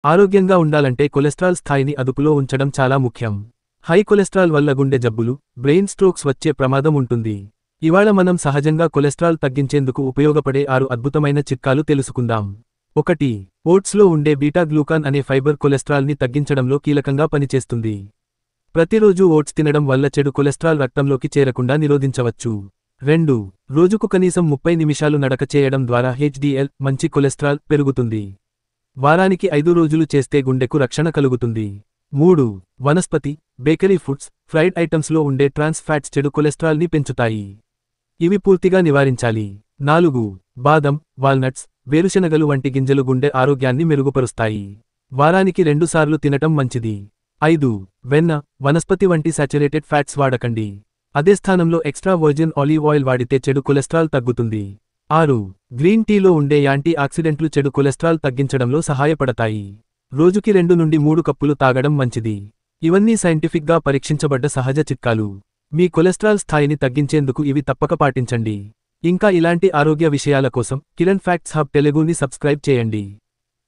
ఆరోగ్యంగా ఉండాలంటే కొలెస్ట్రాల్ స్థాయిని అదుపులో ఉంచడం చాలా ముఖ్యం. హై కొలెస్ట్రాల్ వల్ల గుండె జబ్బులు, బ్రెయిన్ స్ట్రోక్స్ వచ్చే ప్రమాదం ఉంటుంది. ఇవాళ మనం సహజంగా కొలెస్ట్రాల్ తగ్గించేందుకు ఉపయోగపడే 6 అద్భుతమైన చిట్కాలు తెలుసుకుందాం. 1. ఓట్స్లో ఉండే బీటా గ్లూకాన్ అనే ఫైబర్ కొలెస్ట్రాల్ని తగ్గించడంలో కీలకంగా పనిచేస్తుంది. ప్రతిరోజు ఓట్స్ తినడం వల్ల చెడు కొలెస్ట్రాల్ రక్తంలోకి చేరకుండా నిరోధించవచ్చు. 2. రోజుకు కనీసం 30 నిమిషాలు నడక చేయడం ద్వారా హెచ్డిఎల్, మంచి కొలెస్ట్రాల్, పెరుగుతుంది. వారానికి 5 రోజులు చేస్తే గుండెకు రక్షణ కలుగుతుంది. 3. వనస్పతి, బేకరీ ఫుడ్స్, ఫ్రైడ్ ఐటమ్స్లో ఉండే ట్రాన్స్ ఫ్యాట్స్ చెడు కొలెస్ట్రాల్ని పెంచుతాయి. ఇవి పూర్తిగా నివారించాలి. 4. బాదం, వాల్నట్స్, వేరుశెనగలు వంటి గింజలు గుండె ఆరోగ్యాన్ని మెరుగుపరుస్తాయి. వారానికి 2 సార్లు తినటం మంచిది. 5. వెన్న, వనస్పతి వంటి సాచురేటెడ్ ఫ్యాట్స్ వాడకండి. అదే స్థానంలో ఎక్స్ట్రా వర్జిన్ ఆలివ్ ఆయిల్ వాడితే చెడు కొలెస్ట్రాల్ తగ్గుతుంది. 6. గ్రీన్ టీలో ఉండే యాంటీ ఆక్సిడెంట్లు చెడు కొలెస్ట్రాల్ తగ్గించడంలో సహాయపడతాయి. రోజుకి 2 నుండి 3 కప్పులు తాగడం మంచిది. ఇవన్నీ సైంటిఫిక్గా పరీక్షించబడ్డ సహజ చిట్కాలు. మీ కొలెస్ట్రాల్ స్థాయిని తగ్గించేందుకు ఇవి తప్పక పాటించండి. ఇంకా ఇలాంటి ఆరోగ్య విషయాల కోసం కిరణ్ ఫ్యాక్ట్స్ హబ్ తెలుగుని సబ్స్క్రైబ్ చేయండి.